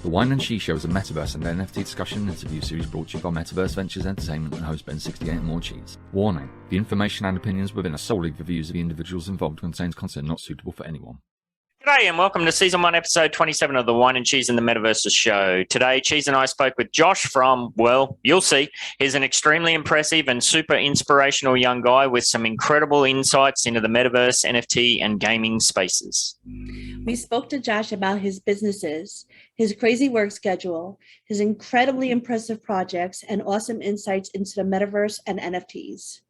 The Whine and Cheese Show is a Metaverse and NFT discussion and interview series brought to you by Metaverse Ventures Entertainment and host BEN68 and Morecheeese. Warning: the information and opinions within are solely the views of the individuals involved and contains content not suitable for anyone. G'day and welcome to Season 1, Episode 27 of the Whine and Cheese and the Metaverses show. Today, Cheese and I spoke with Josh from, well, you'll see. He's an extremely impressive and super inspirational young guy with some incredible insights into the Metaverse, NFT, and gaming spaces. We spoke to Josh about his businesses, his crazy work schedule, his incredibly impressive projects, and awesome insights into the Metaverse and NFTs.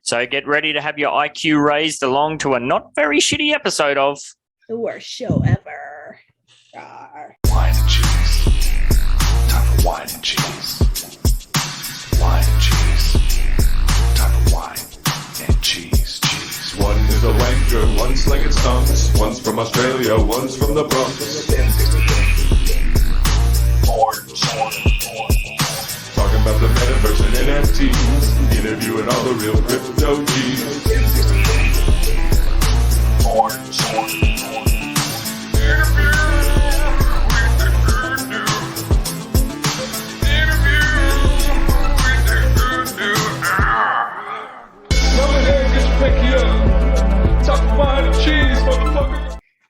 So get ready to have your IQ raised along to a not very shitty episode of the worst show ever. Rawr. Whine and cheese. Time for wine and cheese. Wine and cheese. Time for wine and cheese. Cheese. One is a wanker, one's slinging stunts. One's from Australia, one's from the Bronx. Talking about the Metaverse and NFTs. Interviewing all the real crypto G's.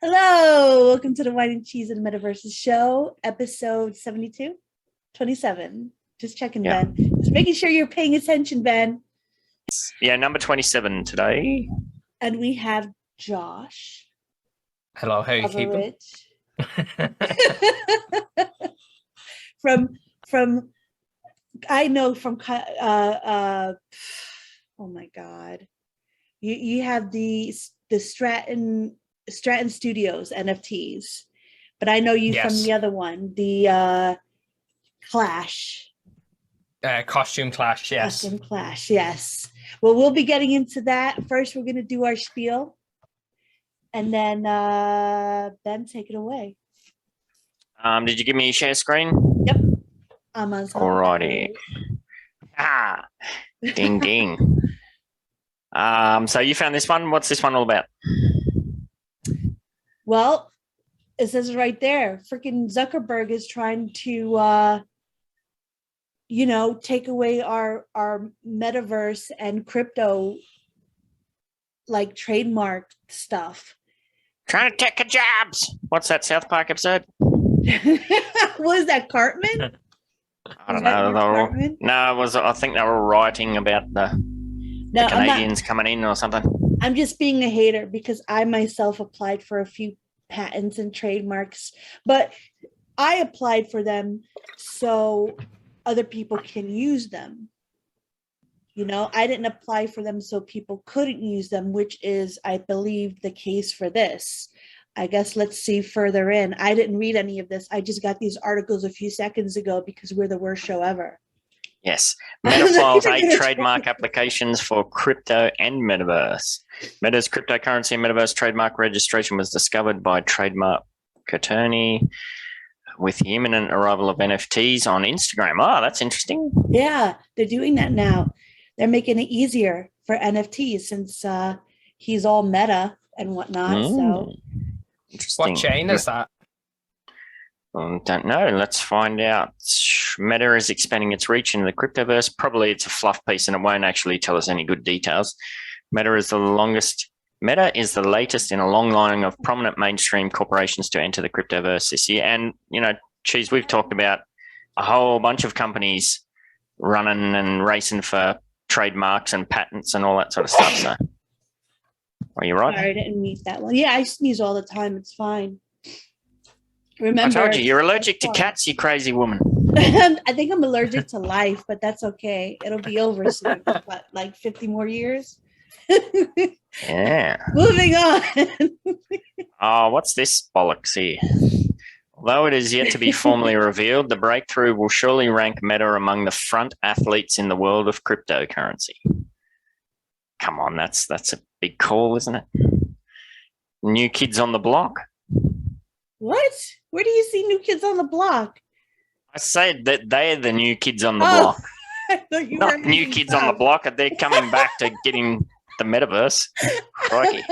Hello, welcome to the Whine and Cheese and Metaverses show, episode 72, 27. Just checking, Yeah. Ben. Just making sure you're paying attention, Ben. yeah, number 27 today. And we have Josh. Hello, how are you keeping? from I know from oh my God, you have the Stratton Studios NFTs, but I know you from the other one, the Clash. Costume Clash, yes. Costume Clash, yes. Well, we'll be getting into that. First, we're going to do our spiel. And then, Ben, take it away. Did you give me a share screen? Yep. Amazon. Alrighty. Ah, ding, ding. So you found this one. What's this one all about? Well, it says right there, freaking Zuckerberg is trying to, take away our metaverse and crypto, like trademark stuff. Trying to take your jobs. What's that South Park episode? Was that Cartman? I don't know. No, it was. I think they were writing about the Canadians coming in or something. I'm just being a hater because I myself applied for a few patents and trademarks, but I applied for them so other people can use them. I didn't apply for them so people couldn't use them, which is, I believe, the case for this. I guess let's see further in. I didn't read any of this. I just got these articles a few seconds ago because we're the worst show ever. Yes. Meta files 8 trademark applications for crypto and Metaverse. Meta's cryptocurrency and Metaverse trademark registration was discovered by trademark attorney with the imminent arrival of NFTs on Instagram. Oh, that's interesting. Yeah, they're doing that now. They're making it easier for NFTs since he's all meta and whatnot. So, interesting. What chain is that? Don't know. Let's find out. Meta is expanding its reach into the cryptoverse. Probably it's a fluff piece and it won't actually tell us any good details. Meta is the latest in a long line of prominent mainstream corporations to enter the cryptoverse this year. And, Cheese, we've talked about a whole bunch of companies running and racing for trademarks and patents and all that sort of stuff. So, are you right? Sorry, I didn't meet that one. Yeah, I sneeze all the time. It's fine. Remember, I told you, you're allergic to cats, you crazy woman. I think I'm allergic to life, but that's okay. It'll be over soon. What, like 50 more years? Yeah. Moving on. Oh, what's this bollocks here? Although it is yet to be formally revealed, the breakthrough will surely rank Meta among the front athletes in the world of cryptocurrency. Come on, that's a big call, isn't it? New kids on the block. What? Where do you see New Kids on the Block? I said that they're the new kids on the block. Not new kids on the block. They're coming back to getting the Metaverse. Crikey.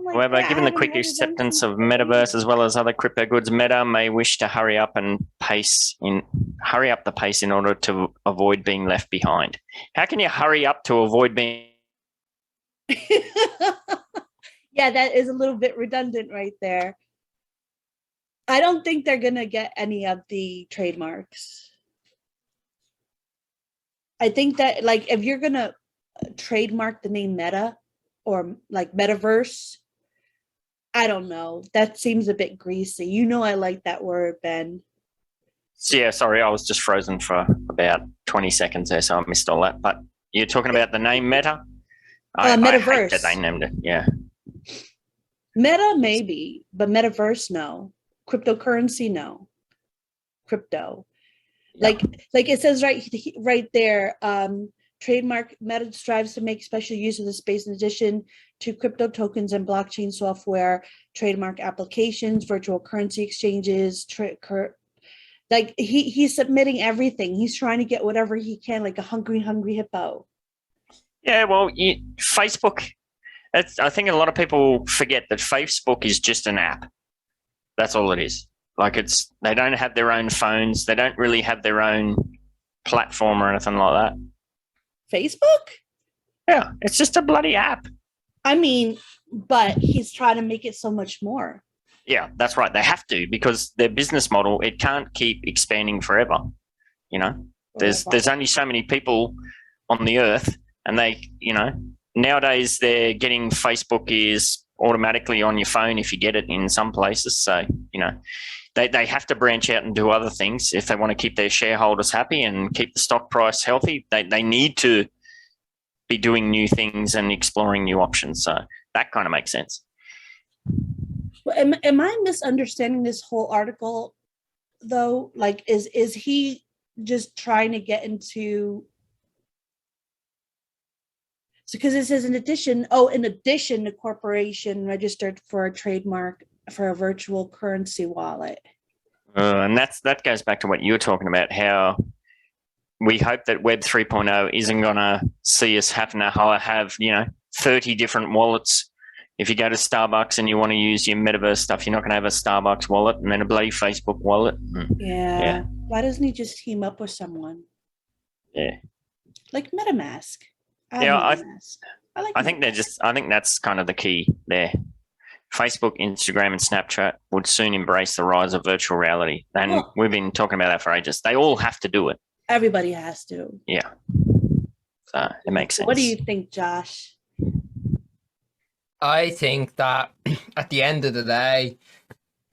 like However, that. I given the haven't quick heard of them acceptance since of Metaverse as well as other crypto goods, Meta may wish to hurry up the pace in order to avoid being left behind. How can you hurry up to avoid being? Yeah, that is a little bit redundant right there. I don't think they're gonna get any of the trademarks. I think that like if you're gonna trademark the name Meta or like Metaverse, I don't know. That seems a bit greasy. You know, I like that word, Ben. Yeah, sorry, I was just frozen for about 20 seconds there, so I missed all that. But you're talking about the name Meta? I hate Metaverse. that they named it. Yeah. Meta, maybe, but Metaverse, no. Cryptocurrency, no. Crypto. Yeah. Like it says right there, trademark Meta strives to make special use of the space in addition to crypto tokens and blockchain software, trademark applications, virtual currency exchanges, like he's submitting everything. He's trying to get whatever he can, like a hungry hippo. Yeah, well, Facebook, I think a lot of people forget that Facebook is just an app. That's all it is. Like they don't have their own phones. They don't really have their own platform or anything like that. Facebook? Yeah, it's just a bloody app. I mean, but he's trying to make it so much more. Yeah, that's right. They have to because their business model, it can't keep expanding forever. You know, there's only so many people on the earth, and nowadays they're getting Facebook is automatically on your phone if you get it in some places. So, they have to branch out and do other things if they want to keep their shareholders happy and keep the stock price healthy. They need to be doing new things and exploring new options. So that kind of makes sense. Am I misunderstanding this whole article though? Like, is he just trying to get into? So, because it says in addition, the corporation registered for a trademark for a virtual currency wallet. And that goes back to what you were talking about, how we hope that Web 3.0 isn't going to see us having to have 30 different wallets. If you go to Starbucks and you want to use your Metaverse stuff, you're not going to have a Starbucks wallet and then a bloody Facebook wallet. Yeah. Why doesn't he just team up with someone? Yeah. Like MetaMask. I think that's kind of the key there. Facebook, Instagram, and Snapchat would soon embrace the rise of virtual reality. And we've been talking about that for ages. They all have to do it. Everybody has to. Yeah. So it makes sense. What do you think, Josh? I think that at the end of the day,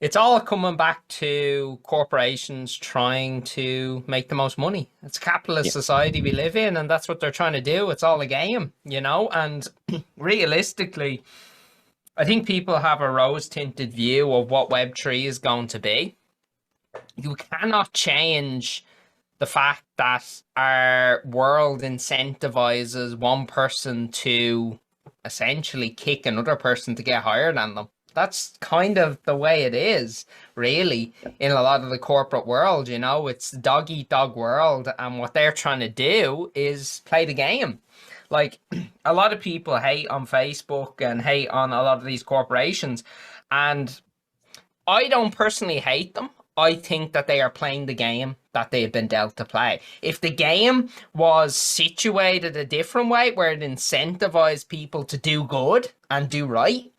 it's all coming back to corporations trying to make the most money. It's a capitalist society we live in, and that's what they're trying to do. It's all a game, and realistically, I think people have a rose-tinted view of what Web3 is going to be. You cannot change the fact that our world incentivizes one person to essentially kick another person to get higher than them. That's kind of the way it is, really, in a lot of the corporate world. It's dog-eat-dog world, and what they're trying to do is play the game. Like, a lot of people hate on Facebook and hate on a lot of these corporations, and I don't personally hate them. I think that they are playing the game that they have been dealt to play. If the game was situated a different way, where it incentivized people to do good and do right,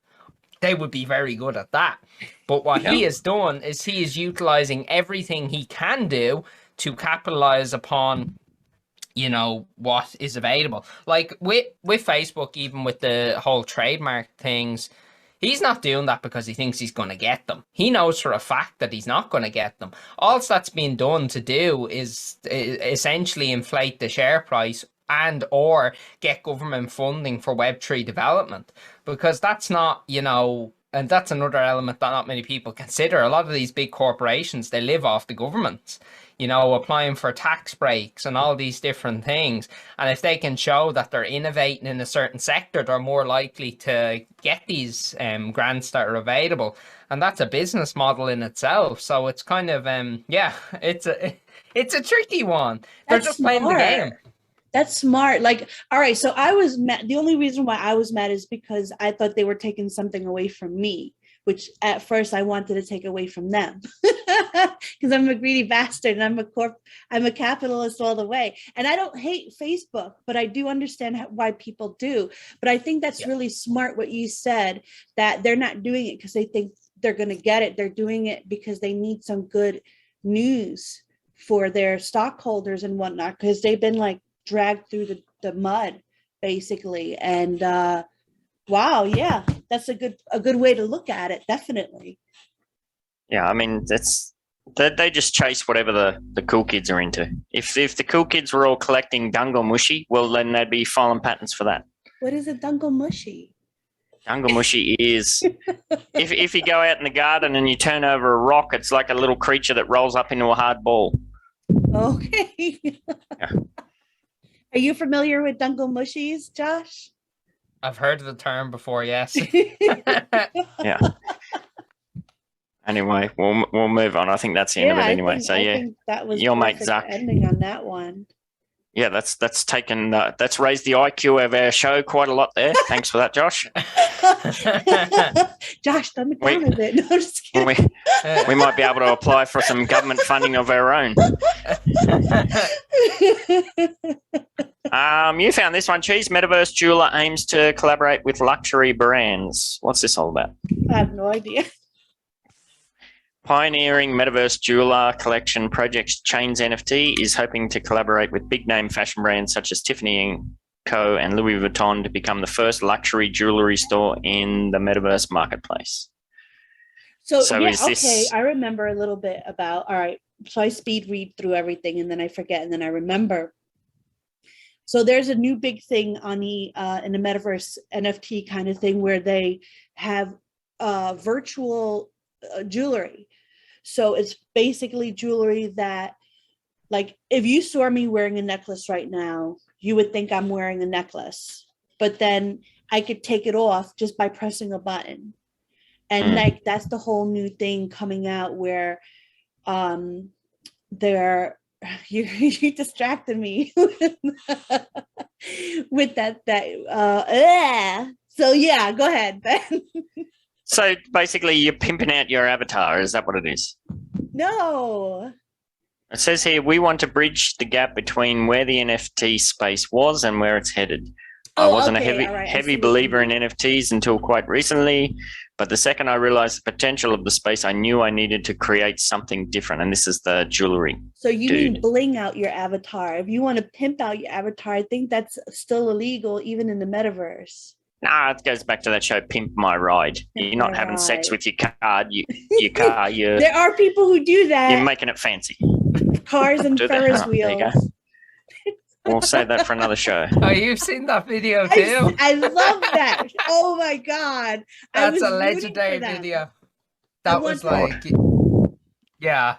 they would be very good at that. But what he has done is he is utilizing everything he can do to capitalize upon what is available. Like with Facebook, even with the whole trademark things, he's not doing that because he thinks he's going to get them. He knows for a fact that he's not going to get them. All that's being done to do is essentially inflate the share price and or get government funding for Web3 development, because that's not, and that's another element that not many people consider. A lot of these big corporations, they live off the governments, applying for tax breaks and all these different things. And if they can show that they're innovating in a certain sector, they're more likely to get these grants that are available. And that's a business model in itself. So it's kind of, it's a tricky one. They're just playing the game. That's smart. Like, all right, so I was mad. The only reason why I was mad is because I thought they were taking something away from me, which at first I wanted to take away from them because I'm a greedy bastard and I'm a capitalist all the way. And I don't hate Facebook, but I do understand why people do. But I think that's really smart what you said, that they're not doing it because they think they're going to get it. They're doing it because they need some good news for their stockholders and whatnot, because they've been like dragged through the mud basically. And wow, yeah, that's a good way to look at it, definitely. Yeah, I mean, they just chase whatever the cool kids are into. If the cool kids were all collecting Dungle Mushy, well, then they'd be filing patents for that. What is a Dungle Mushy? Dungle Mushy is if you go out in the garden and you turn over a rock, it's like a little creature that rolls up into a hard ball. Okay. Yeah. Are you familiar with Dungle Mushies, Josh? I've heard the term before, yes. Yeah. Anyway, we'll move on. I think that's the end of it anyway. I think that was your mate perfect Zuck ending on that one. Yeah, that's raised the IQ of our show quite a lot there. Thanks for that, Josh. Josh, dumb it down a bit. No, I'm just kidding. We might be able to apply for some government funding of our own. You found this one, Cheese. Metaverse jeweler aims to collaborate with luxury brands. What's this all about? I have no idea. Pioneering Metaverse jeweler collection project Chains NFT is hoping to collaborate with big name fashion brands such as Tiffany & Co. and Louis Vuitton to become the first luxury jewelry store in the Metaverse marketplace. So yeah, okay, I remember a little bit about, all right, so I speed read through everything and then I forget and then I remember. So there's a new big thing on the in the Metaverse NFT kind of thing where they have virtual jewelry. So it's basically jewelry that, like, if you saw me wearing a necklace right now, you would think I'm wearing a necklace, but then I could take it off just by pressing a button. And like, that's the whole new thing coming out where you distracted me with that. So yeah, go ahead, Ben. So basically you're pimping out your avatar. Is that what it is? No. It says here, we want to bridge the gap between where the NFT space was and where it's headed. I wasn't a heavy believer in NFTs until quite recently, but the second I realized the potential of the space, I knew I needed to create something different. And this is the jewelry. So you mean bling out your avatar. If you want to pimp out your avatar, I think that's still illegal even in the Metaverse. Nah, it goes back to that show, Pimp My Ride. You're not having sex with your card. Your car. There are people who do that. You're making it fancy. Cars and Ferris wheels. There you go. We'll save that for another show. Oh, you've seen that video too? I love that. Oh my God. That's a legendary video. That was like, yeah.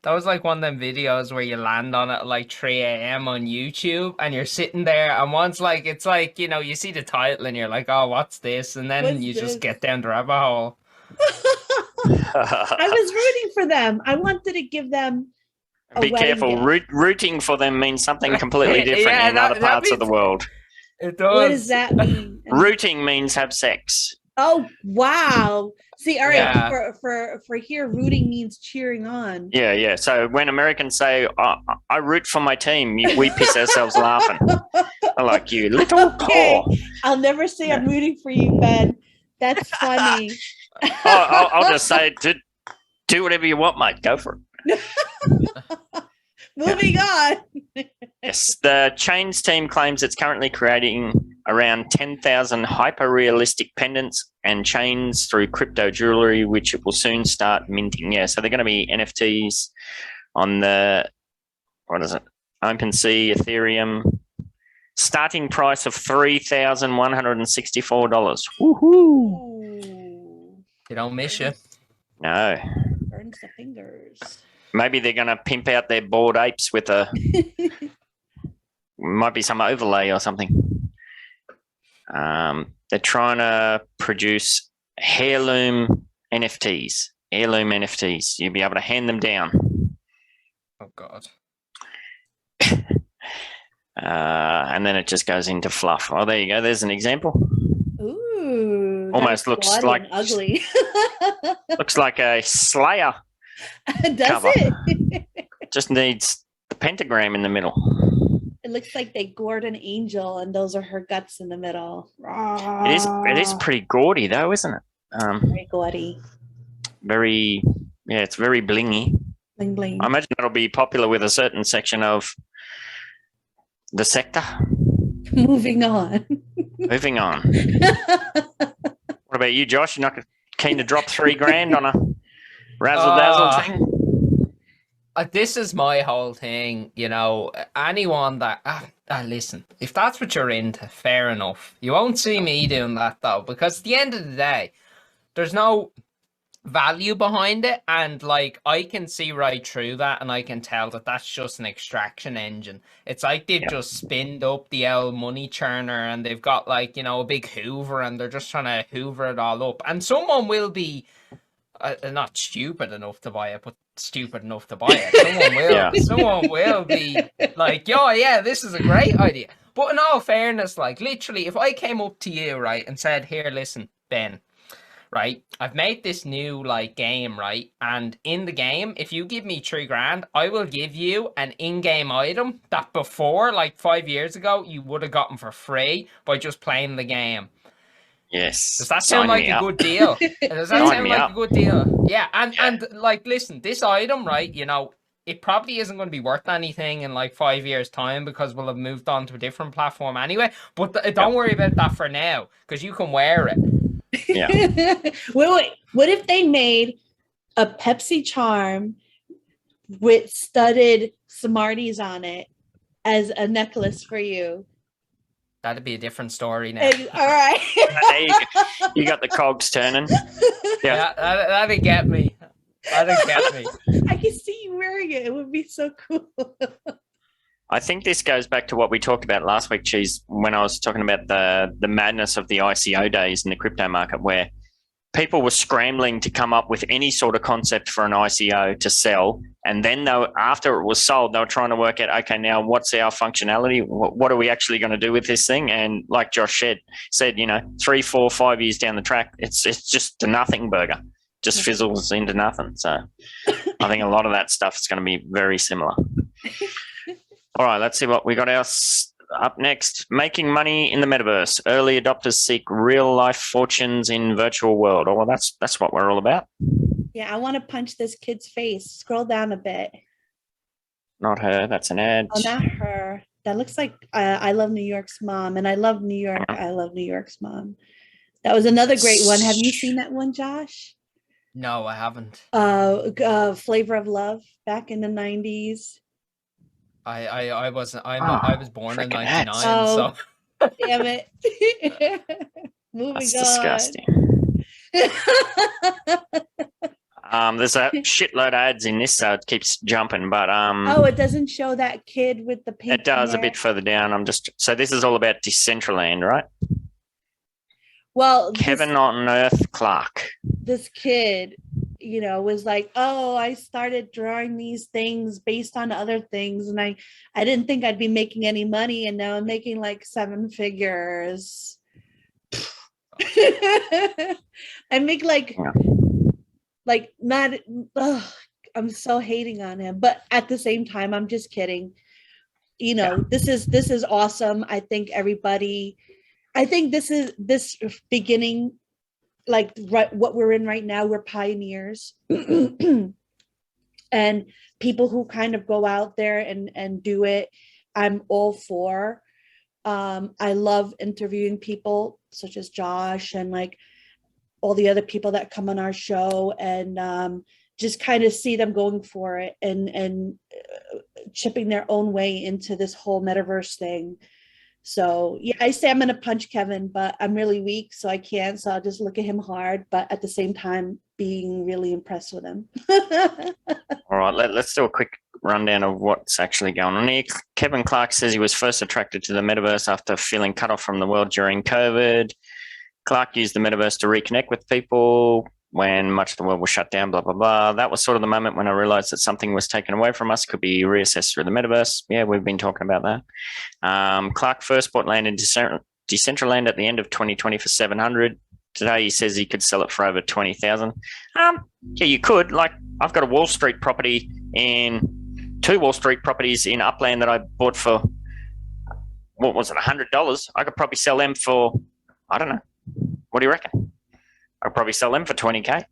That was like one of them videos where you land on it at like 3 a.m. on YouTube and you're sitting there and once like, it's like, you know, you see the title and you're like, oh, what's this? And then just get down the rabbit hole. I was rooting for them. I wanted to give them Be careful. Rooting for them means something completely different in other parts of the world. It does. What does that mean? Rooting means have sex. Oh, wow. See, all right, for here, rooting means cheering on. Yeah. So when Americans say, I root for my team, we piss ourselves laughing. I like you, little paw. I'll never say I'm rooting for you, Ben. That's funny. I'll just say, do whatever you want, mate. Go for it. Moving on. Yes, the Chains team claims it's currently creating around 10,000 hyper-realistic pendants and chains through crypto jewelry, which it will soon start minting. Yeah, so they're going to be NFTs on the, OpenSea, Ethereum. Starting price of $3,164. Woohoo! They don't miss you. No. Burns the fingers. Maybe they're going to pimp out their bored apes with might be some overlay or something. They're trying to produce heirloom NFTs. You'll be able to hand them down. Oh, God. And then it just goes into fluff. Oh, there you go. There's an example. Ooh, Almost that's looks bloody like and ugly. looks like a Slayer. Does cover. it? Just needs the pentagram in the middle. It looks like they gored an angel, and those are her guts in the middle. It is pretty gaudy though, isn't it? Very gaudy. It's very blingy. Bling bling. I imagine it'll be popular with a certain section of the sector. Moving on. Moving on. What about you, Josh? You're not keen to drop $3,000 on a razzle dazzle thing? This is my whole thing, you know. Anyone that listen, if that's what you're into, fair enough. You won't see me doing that though, because at the end of the day, there's no value behind it, and like I can see right through that, and I can tell that that's just an extraction engine. It's like they've just spinned up the old money churner, and they've got like, you know, a big hoover, and they're just trying to hoover it all up, and someone will be not stupid enough to buy it, but stupid enough to buy it. Someone will be like, yo, yeah, this is a great idea. But in all fairness, like literally, if I came up to you, right, and said, here, listen, Ben, right, I've made this new like game, right, and in the game, if you give me $3,000, I will give you an in-game item that before, like 5 years ago, you would have gotten for free by just playing the game. Yes. Does that sound like a good deal? Does that sound like a good deal? Yeah, and like, listen, this item, right, you know, it probably isn't going to be worth anything in like 5 years' time because we'll have moved on to a different platform anyway. But don't worry about that for now, because you can wear it. Yeah. Wait. What if they made a Pepsi charm with studded Smarties on it as a necklace for you? That'd be a different story now. All right. You got the cogs turning. Yeah, that'd get me. That'd get me. I can see you wearing it. It would be so cool. I think this goes back to what we talked about last week, Cheese, when I was talking about the madness of the ICO days in the crypto market, where people were scrambling to come up with any sort of concept for an ICO to sell. And then after it was sold, they were trying to work out, okay, now what's our functionality? What are we actually going to do with this thing? And like Josh said, you know, 3, 4, 5 years down the track, it's just a nothing burger, just fizzles into nothing. So I think a lot of that stuff is going to be very similar. All right, let's see what we got else up next. Making money in the metaverse. Early adopters seek real life fortunes in virtual world. Oh, well, that's what we're all about. Yeah, I want to punch this kid's face. Scroll down a bit. Not her. That's an ad. Oh, not her. That looks like I Love New York's mom, and I love New York. I love New York's mom. That was another great one. Have you seen that one, Josh? No, I haven't. Flavor of Love back in the 90s. I was born in 99, oh, so damn it. Moving That's on. Disgusting. There's a shitload of ads in this, so it keeps jumping. But oh, it doesn't show that kid with the pink. It does hair. a bit further down. So this is all about Decentraland, right? Well, Kevin on Earth Clark. This kid, you know, was like, oh, I started drawing these things based on other things, and I didn't think I'd be making any money, and now I'm making like 7 figures. I make like not. I'm so hating on him, but at the same time, I'm just kidding. You know, this is awesome. I think this beginning. Like what we're in right now, we're pioneers and people who kind of go out there and do it. I'm all for. I love interviewing people such as Josh and like all the other people that come on our show, and just kind of see them going for it and chipping their own way into this whole metaverse thing. So yeah, I say I'm going to punch Kevin, but I'm really weak, so I can't. So I'll just look at him hard, but at the same time, being really impressed with him. All right, let's do a quick rundown of what's actually going on here. Kevin Clark says he was first attracted to the metaverse after feeling cut off from the world during COVID. Clark used the metaverse to reconnect with people. when much of the world was shut down, blah, blah, blah. That was sort of the moment when I realized that something was taken away from us, could be reassessed through the metaverse. Yeah, we've been talking about that. Clark first bought land in Decentraland at the end of 2020 for 700. Today he says he could sell it for over 20,000. Yeah, you could. Like, I've got a Wall Street property two Wall Street properties in Upland that I bought for, what was it, $100? I could probably sell them for, I don't know. What do you reckon? I'll probably sell them for 20K.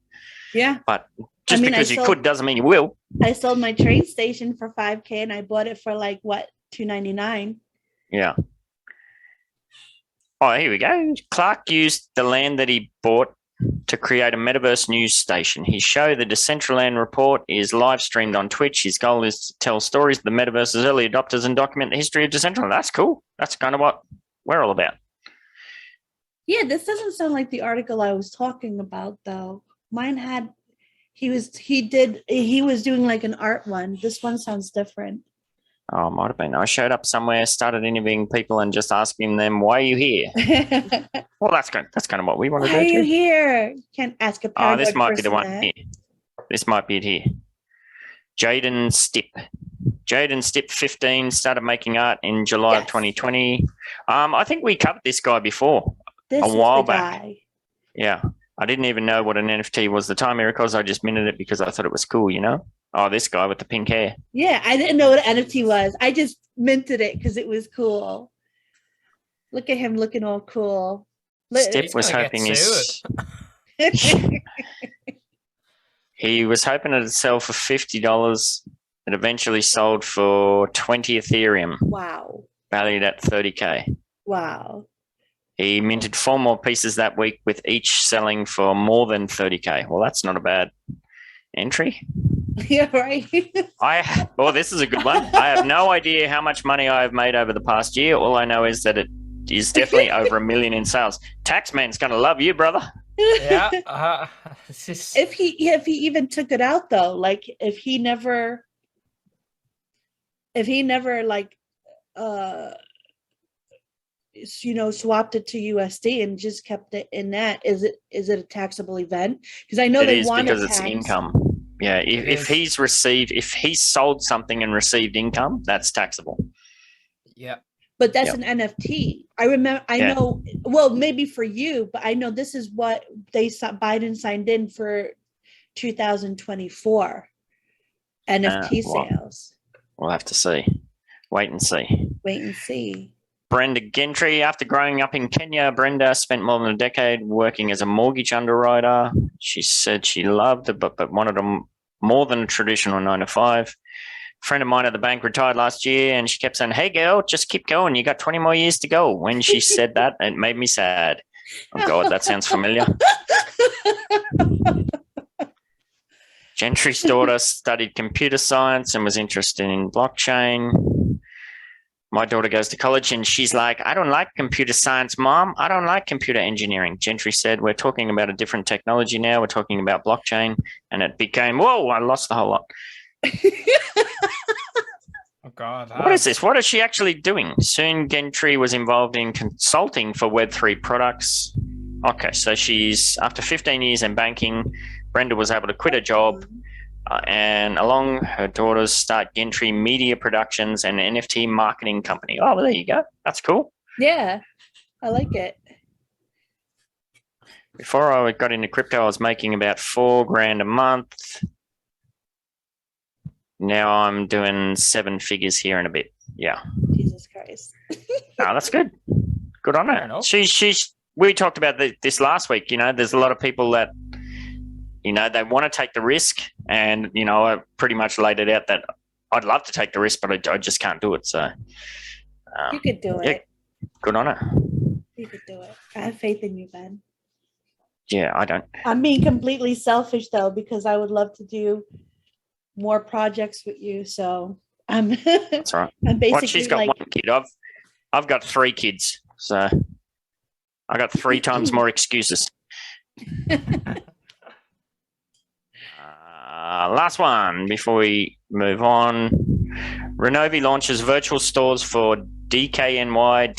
Yeah. But just because you could doesn't mean you will. I sold my train station for 5K and I bought it for like what, $299. Yeah. Oh, here we go. Clark used the land that he bought to create a Metaverse news station. His show, the Decentraland Report, is live streamed on Twitch. His goal is to tell stories of the Metaverse's early adopters and document the history of Decentraland. That's cool. That's kind of what we're all about. Yeah, this doesn't sound like the article I was talking about, though. Mine had, he was doing like an art one. This one sounds different. Oh, it might have been. I showed up somewhere, started interviewing people and just asking them, why are you here? Well, that's kind of what we want to do. Why are you here? You can't ask a paranoid this might be the person one that. here. This might be it here. Jaden Stipp, 15, started making art in July of 2020. I think we covered this guy before. This a while is the back. guy. Yeah. I didn't even know what an NFT was the time, because I just minted it because I thought it was cool, you know? Oh, this guy with the pink hair. Yeah, I didn't know what an NFT was. I just minted it because it was cool. Look at him looking all cool. Stipp was hoping he was hoping it'd sell for $50. It eventually sold for 20 Ethereum. Wow. Valued at 30K. Wow. He minted 4 more pieces that week, with each selling for more than 30K. Well, that's not a bad entry. Yeah, right. This is a good one. I have no idea how much money I have made over the past year. All I know is that it is definitely over $1 million in sales. Taxman's going to love you, brother. Yeah. If he even took it out though, like if he never like swapped it to USD and just kept it in that, is it a taxable event? Because I know they want because it's income. Yeah, if he's sold something and received income, that's taxable. Yeah. But that's an NFT. I know, well, maybe for you, but I know this is what Biden signed in for 2024 NFT sales. We'll have to see. Wait and see. Brenda Gentry, after growing up in Kenya, Brenda spent more than a decade working as a mortgage underwriter. She said she loved it, but wanted more than a traditional 9 to 5. A friend of mine at the bank retired last year, and she kept saying, "Hey, girl, just keep going. You got 20 more years to go." When she said that, it made me sad. Oh, God, that sounds familiar. Gentry's daughter studied computer science and was interested in blockchain. My daughter goes to college and she's like, "I don't like computer science, Mom. I don't like computer engineering." Gentry said, "We're talking about a different technology now. We're talking about blockchain." And it became, whoa, I lost the whole lot. Oh, God. What is this? What is she actually doing? Soon Gentry was involved in consulting for Web3 products. Okay, so after 15 years in banking, Brenda was able to quit her job and along her daughters start Gentry Media Productions and an NFT marketing company. Oh, well, there you go. That's cool. Yeah, I like it. Before I got into crypto, I was making about $4,000 a month. Now I'm doing 7 figures here in a bit. Yeah. Jesus Christ. Oh, that's good. Good on her. We talked about this last week. There's a lot of people that, they want to take the risk, and, I pretty much laid it out that I'd love to take the risk, but I just can't do it. So you could do it. Good on her. You could do it. I have faith in you, Ben. Yeah, I don't. I'm being completely selfish though, because I would love to do more projects with you. So I'm. That's all right. I'm basically she's got 1 kid. I've got 3 kids, so I got 3 times more excuses. Last one before we move on. Renovi launches virtual stores for DKNY,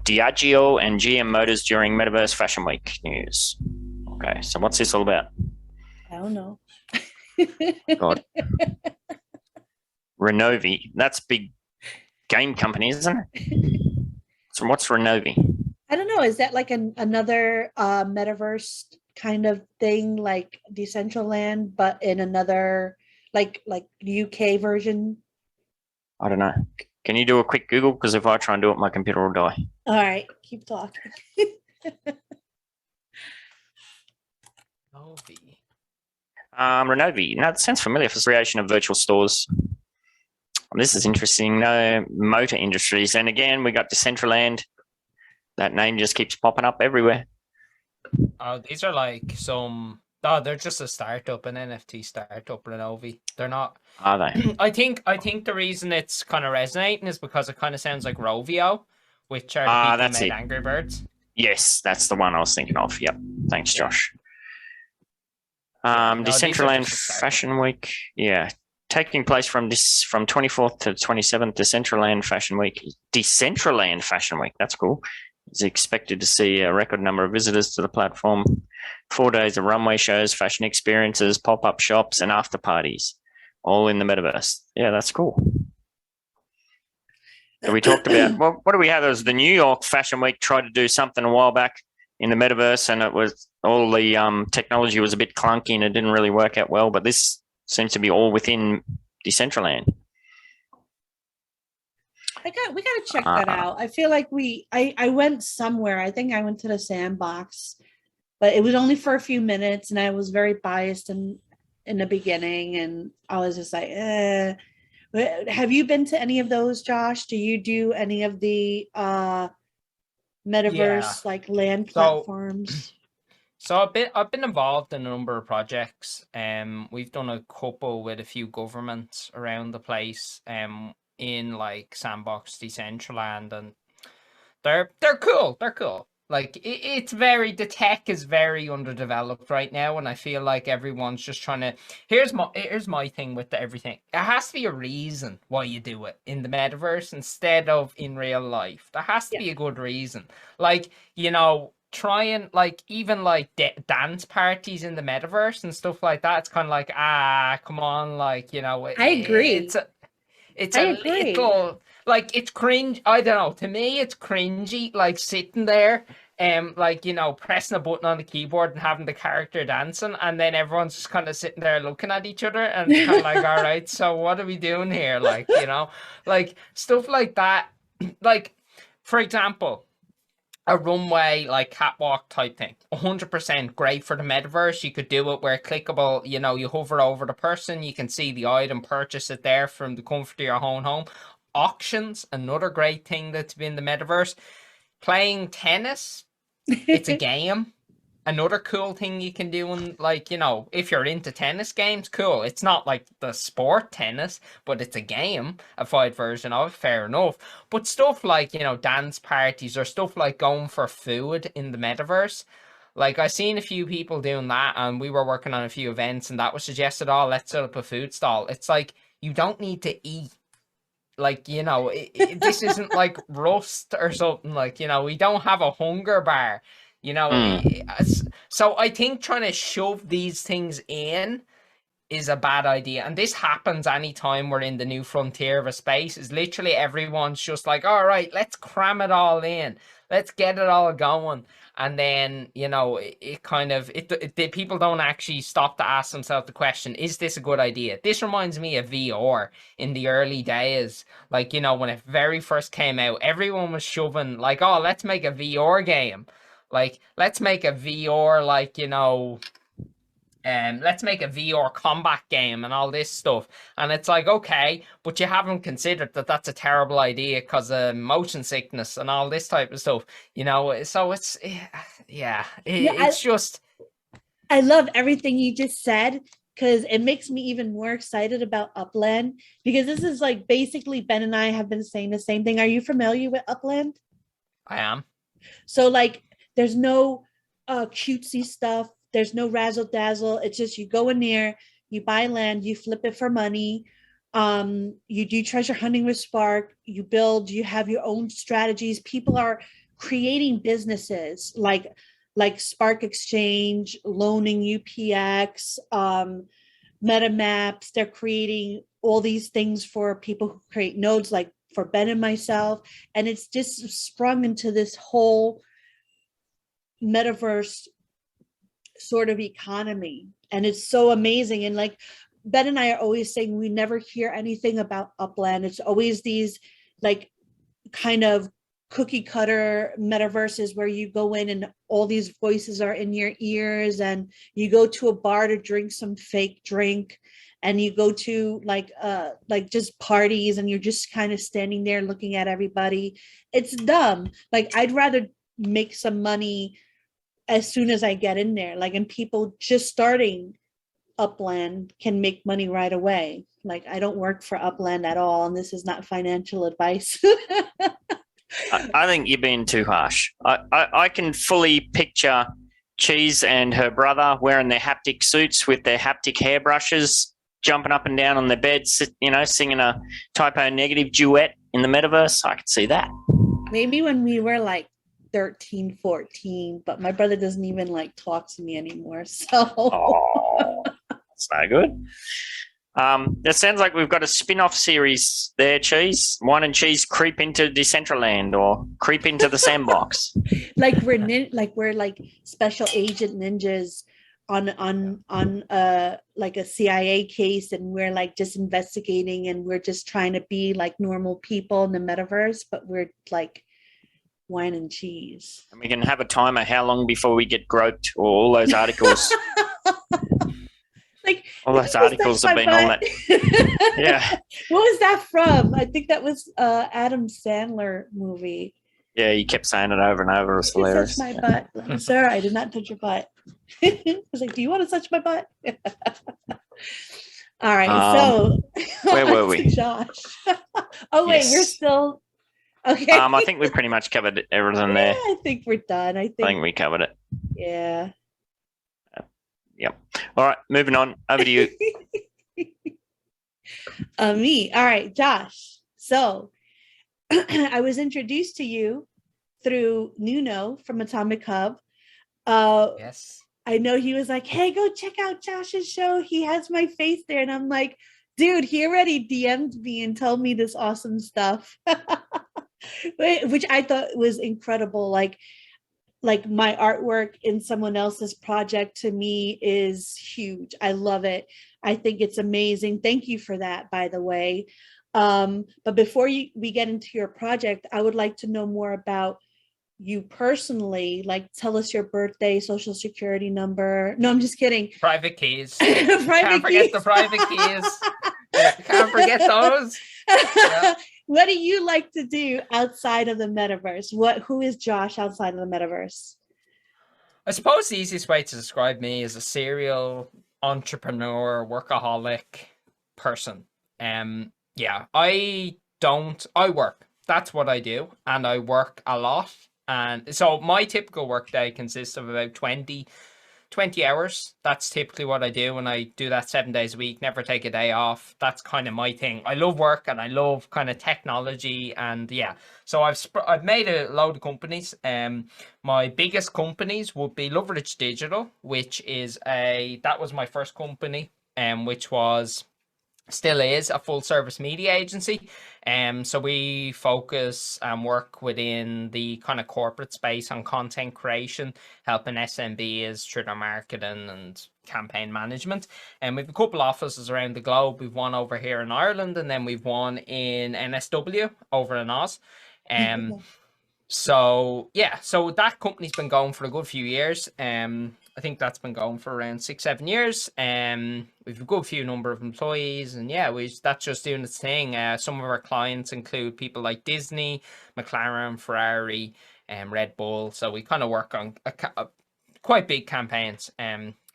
Diageo, and GM Motors during Metaverse Fashion Week news. Okay, so what's this all about? I don't know. God. Renovi. That's a big game company, isn't it? So what's Renovi? I don't know. Is that like another metaverse kind of thing, like Decentraland, but in another like UK version? I don't know. Can you do a quick Google? Because if I try and do it, my computer will die. All right, keep talking. Renovi. Now, it sounds familiar for the creation of virtual stores. This is interesting. No motor industries. And again, we got Decentraland. That name just keeps popping up everywhere. Oh, these are like some. Oh, they're just a startup, an NFT startup, Renovi. They're not. Are they? I think the reason it's kind of resonating is because it kind of sounds like Rovio, which are the people that's who made it. Angry Birds. Yes, that's the one I was thinking of. Yep. Thanks, Josh. No, Decentraland Fashion Week. Yeah. Taking place from 24th to 27th, Decentraland Fashion Week. Decentraland Fashion Week. That's cool. Is expected to see a record number of visitors to the platform. 4 days of runway shows, fashion experiences, pop-up shops, and after parties, all in the metaverse. Yeah, that's cool. So we talked about what do we have? There was the New York Fashion Week tried to do something a while back in the metaverse, and it was all the technology was a bit clunky and it didn't really work out well. But this seems to be all within Decentraland. We got to check that out. I feel like I went somewhere. I think I went to the Sandbox, but it was only for a few minutes, and I was very biased in the beginning, and I was just like, eh. Have you been to any of those, Josh? Do you do any of the metaverse like land platforms? So I've been involved in a number of projects. We've done a couple with a few governments around the place. In like Sandbox, Decentraland, and they're cool. They're cool. Like it's very, the tech is very underdeveloped right now, and I feel like everyone's just trying to. Here's my thing with everything. It has to be a reason why you do it in the metaverse instead of in real life. There has to be a good reason. Like, you know, trying like even like dance parties in the metaverse and stuff like that. It's kind of like, come on, like, you know. I agree. It's a little like it's cringe. I don't know. To me, it's cringy. Like sitting there, like, you know, pressing a button on the keyboard and having the character dancing, and then everyone's just kind of sitting there looking at each other, and it's kind of like, all right, so what are we doing here? Like, you know, like stuff like that. Like, for example, a runway like catwalk type thing, 100% great for the metaverse. You could do it where clickable, you know, you hover over the person, you can see the item, purchase it there from the comfort of your own home. Auctions, another great thing that's been the metaverse. Playing tennis, it's a game. Another cool thing you can do, in, like, you know, if you're into tennis games, cool. It's not like the sport tennis, but it's a game, a fight version of it, fair enough. But stuff like, you know, dance parties or stuff like going for food in the metaverse. Like, I seen a few people doing that, and we were working on a few events, and that was suggested, oh, let's set up a food stall. It's like, you don't need to eat. Like, you know, this isn't like Rust or something. Like, you know, we don't have a hunger bar. You know, so I think trying to shove these things in is a bad idea. And this happens anytime we're in the new frontier of a space. Is literally everyone's just like, all right, let's cram it all in. Let's get it all going. And then, you know, it kind of, people don't actually stop to ask themselves the question, is this a good idea? This reminds me of VR in the early days. Like, you know, when it very first came out, everyone was shoving like, oh, let's make a VR game. Like, let's make a VR, like, you know, let's make a VR combat game and all this stuff. And it's like, okay, but you haven't considered that that's a terrible idea because of motion sickness and all this type of stuff, you know? So it's, it's just. I love everything you just said, because it makes me even more excited about Upland, because this is like basically Ben and I have been saying the same thing. Are you familiar with Upland? I am. So like, there's no cutesy stuff. There's no razzle dazzle. It's just you go in there, you buy land, you flip it for money. You do treasure hunting with Spark. You build. You have your own strategies. People are creating businesses. Like like Spark Exchange, loaning UPX, MetaMaps. They're creating all these things for people who create nodes, like for Ben and myself. And it's just sprung into this whole metaverse sort of economy. And it's so amazing. And like Ben and I are always saying, we never hear anything about Upland. It's always these like kind of cookie cutter metaverses where you go in and all these voices are in your ears, and you go to a bar to drink some fake drink, and you go to like just parties, and you're just kind of standing there looking at everybody. It's dumb. Like, I'd rather make some money as soon as I get in there. Like, and people just starting Upland can make money right away. Like, I don't work for Upland at all, and this is not financial advice. I think you're being too harsh. I can fully picture Cheese and her brother wearing their haptic suits with their haptic hairbrushes, jumping up and down on their beds, you know, singing a typo negative duet in the metaverse. I could see that. Maybe when we were like 13, 14, but my brother doesn't even like talk to me anymore. So Oh, that's no good. It sounds like we've got a spin-off series there, Cheese. Whine and Cheese creep into Decentraland or creep into the sandbox. like we're like special agent ninjas on like a CIA case, and we're like just investigating, and we're just trying to be like normal people in the metaverse, but we're like Whine and Cheese. And we can have a timer how long before we get groped, or all those articles. Like, all those articles have been on that. Yeah. What was that from? I think that was Adam Sandler movie. Yeah, you kept saying it over and over. It was hilarious. Touch my butt. Sir, I did not touch your butt. I was like, do you want to touch my butt? All right, so where were we? Josh. Oh wait, Yes. we're still okay. I think we pretty much covered everything there. I think we're done. I I think think we covered it. yeah. Yep. All right, moving on. Over to you. Me. All right, Josh. So I was introduced to you through Nuno from Atomic Hub. Yes. I know he was like, hey, go check out Josh's show. He has my face there. And I'm like, dude, he already DM'd me and told me this awesome stuff, which I thought was incredible. Like my artwork in someone else's project to me is huge. I love it. I think it's amazing. Thank you for that, by the way. But before we get into your project, I would like to know more about you personally. Like, tell us your birthday, social security number. No, I'm just kidding. Private keys. Private Can't forget keys. the private keys. Can't forget those. Yeah. What do you like to do outside of the metaverse? Who is Josh outside of the metaverse? I suppose the easiest way to describe me is a serial entrepreneur, workaholic person. Yeah, I work. That's what I do. And I work a lot. And so my typical work day consists of about 20 hours. That's typically what I do, and I do that 7 days a week, never take a day off. That's kind of my thing. I love work and I love kind of technology, and yeah. So I've made a load of companies. My biggest companies would be Loveridge Digital, which is that was my first company, which still is a full service media agency. So we focus and work within the kind of corporate space on content creation, helping SMBs through their marketing and campaign management. And we've a couple offices around the globe. We've one over here in Ireland, and then we've one in NSW over in Oz. So yeah, so that company's been going for a good few years. I think that's been going for around 6-7 years. We've a good few number of employees, and yeah, that's just doing its thing. Some of our clients include people like Disney, McLaren, Ferrari, and Red Bull. So we kind of work on quite big campaigns.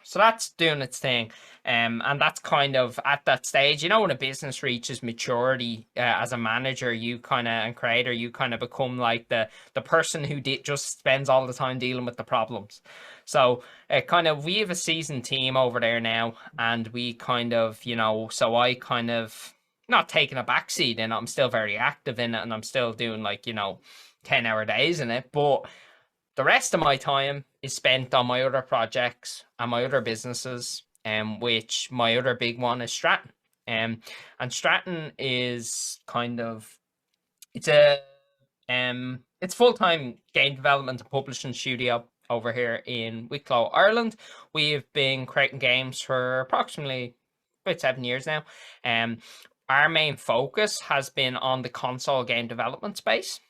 So that's doing its thing. And that's kind of at that stage, you know, when a business reaches maturity as a manager, and creator, you kind of become like the person who just spends all the time dealing with the problems. So we have a seasoned team over there now, and we kind of, you know, so I kind of not taking a backseat in it. I'm still very active in it, and I'm still doing 10-hour days in it. But the rest of my time is spent on my other projects and my other businesses, which my other big one is Stratton. And Stratton is kind of, it's a it's full-time game development and publishing studio over here in Wicklow, Ireland. We've been creating games for approximately about 7 years now. Our main focus has been on the console game development space.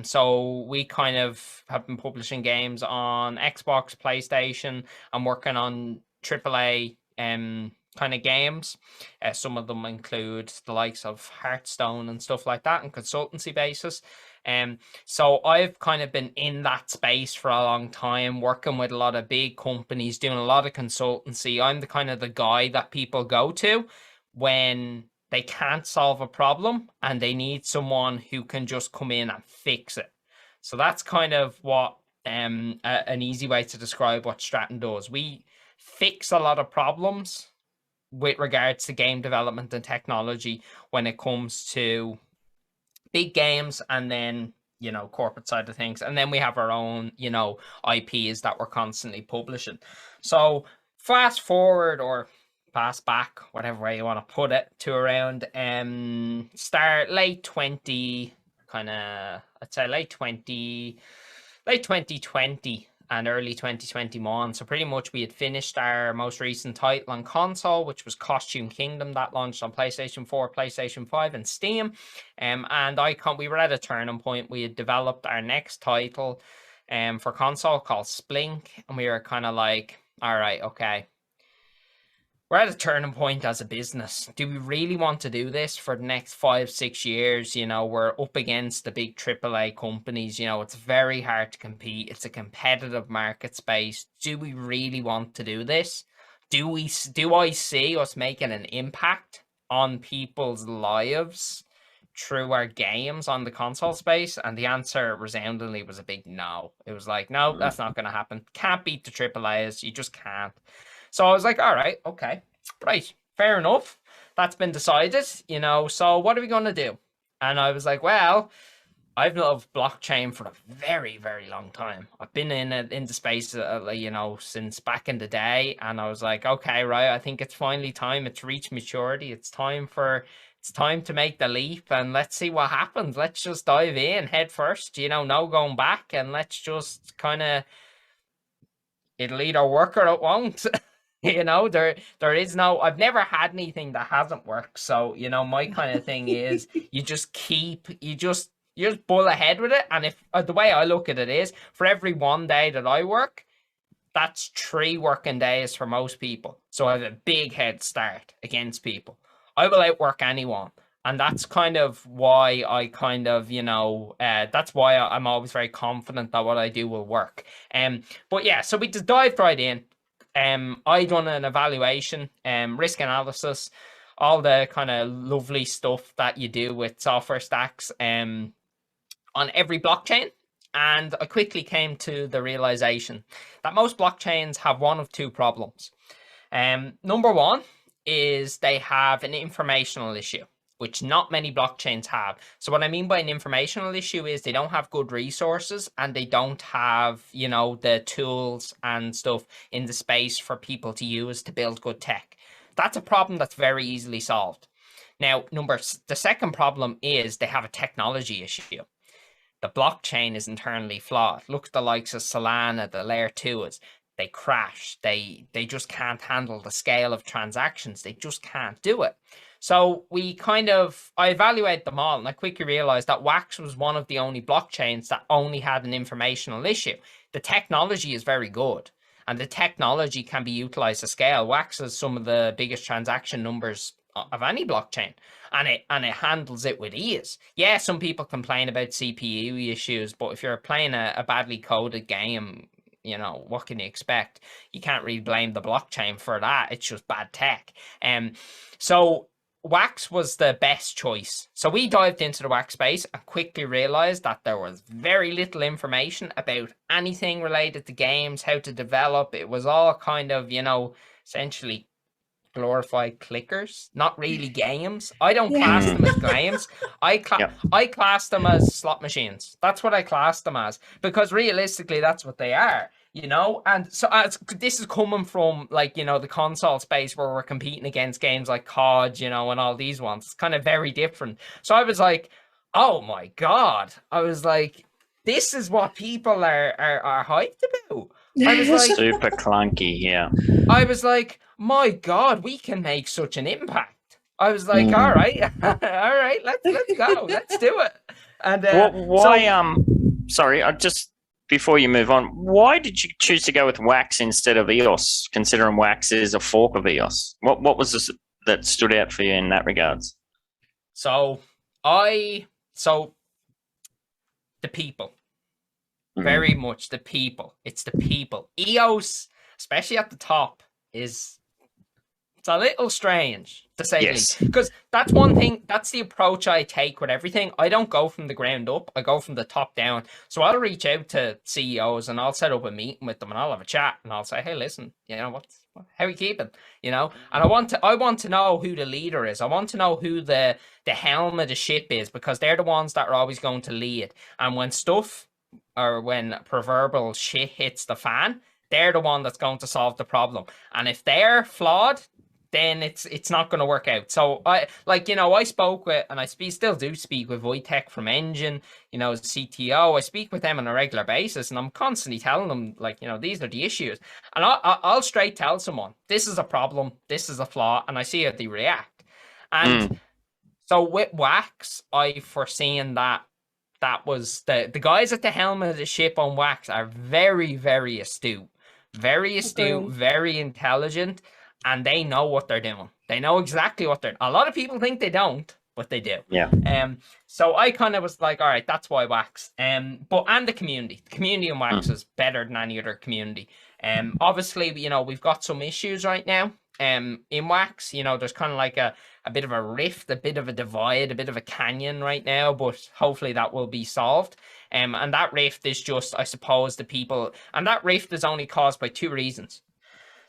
So we kind of have been publishing games on Xbox, PlayStation, and working on AAA kind of games. Some of them include the likes of Hearthstone and stuff like that on consultancy basis. So I've kind of been in that space for a long time, working with a lot of big companies, doing a lot of consultancy. I'm the kind of the guy that people go to when they can't solve a problem and they need someone who can just come in and fix it. So that's kind of what an easy way to describe what Stratton does. We fix a lot of problems with regards to game development and technology when it comes to big games and then, you know, corporate side of things. And then we have our own, you know, IPs that we're constantly publishing. So fast forward or fast back, whatever way you want to put it, to around late 2020 and early 2021. So pretty much we had finished our most recent title on console, which was Costume Kingdom, that launched on PlayStation 4, PlayStation 5 and Steam. And we were at a turning point. We had developed our next title for console called Splink, and we were kind of like, all right, okay, we're at a turning point as a business. Do we really want to do this for the next 5-6 years? You know, we're up against the big AAA companies. You know, it's very hard to compete. It's a competitive market space. Do we really want to do this? Do I see us making an impact on people's lives through our games on the console space? And the answer resoundingly was a big no. It was like, no, that's not going to happen. Can't beat the AAAs. You just can't. So I was like, all right, okay, right, fair enough. That's been decided, you know, so what are we going to do? And I was like, well, I've loved blockchain for a very, very long time. I've been in the space, you know, since back in the day. And I was like, okay, right, I think it's finally time. It's reached maturity. It's time to make the leap, and let's see what happens. Let's just dive in head first, you know, no going back. And let's just kind of, it'll either work or it won't. You know, there is no, I've never had anything that hasn't worked. So, you know, my kind of thing is you just bull ahead with it. And if the way I look at it is, for every 1 day that I work, that's 3 working days for most people. So I have a big head start against people. I will outwork anyone. And that's kind of why I kind of, you know, that's why I'm always very confident that what I do will work. But yeah, so we just dived right in. I done an evaluation, risk analysis, all the kind of lovely stuff that you do with software stacks on every blockchain. And I quickly came to the realization that most blockchains have one of 2 problems. Number one is they have an informational issue, which not many blockchains have. So what I mean by an informational issue is they don't have good resources and they don't have, you know, the tools and stuff in the space for people to use to build good tech. That's a problem that's very easily solved. Now, the second problem is they have a technology issue. The blockchain is internally flawed. Look at the likes of Solana, the layer 2s. They crash. They just can't handle the scale of transactions. They just can't do it. So I evaluated them all, and I quickly realized that Wax was one of the only blockchains that only had an informational issue. The technology is very good, and the technology can be utilized to scale. Wax has some of the biggest transaction numbers of any blockchain, and it handles it with ease. Yeah, some people complain about CPU issues, but if you're playing a badly coded game, you know, what can you expect? You can't really blame the blockchain for that. It's just bad tech. So Wax was the best choice. So we dived into the Wax space and quickly realized that there was very little information about anything related to games, how to develop. It was all kind of, you know, essentially glorified clickers, not really games. I don't class them as games. I class them as slot machines. That's what I class them as, because realistically, that's what they are. you know. And so this is coming from, like, you know, the console space where we're competing against games like COD, you know, and all these ones. It's kind of very different. So I was like, oh my God. I was like, this is what people are hyped about. I was like, Super clunky, yeah. I was like, my God, we can make such an impact. I was like, all right, all right, let's go, let's do it. And why? Sorry, I just before you move on, why did you choose to go with Wax instead of Eos? Considering Wax is a fork of Eos, what was this that stood out for you in that regards? So the people, very much the people. It's the people. Eos, especially at the top, it's a little strange, to say the least. Because that's one thing, that's the approach I take with everything. I don't go from the ground up, I go from the top down. So I'll reach out to CEOs and I'll set up a meeting with them and I'll have a chat and I'll say, hey, listen, you know, how are you keeping? You know, and I want to know who the leader is. I want to know who the helm of the ship is, because they're the ones that are always going to lead. And when stuff, or when proverbial shit hits the fan, they're the one that's going to solve the problem. And if they're flawed, then it's not going to work out. So I spoke with, and I still do speak with Wojtek from Engine, you know, as CTO. I speak with them on a regular basis, and I'm constantly telling them, like, you know, these are the issues. And I'll straight tell someone, this is a problem, this is a flaw, and I see how they react. And so with Wax, I foreseen that was the guys at the helm of the ship on Wax are very, very astute, very intelligent. And they know what they're doing. They know exactly what they're. A lot of people think they don't, but they do. Yeah. So I kind of was like, all right, that's why Wax. And the community in Wax is better than any other community. Obviously, you know, we've got some issues right now. In Wax, you know, there's kind of like a bit of a rift, a bit of a divide, a bit of a canyon right now. But hopefully that will be solved. And that rift is just, I suppose, the people. And that rift is only caused by two reasons.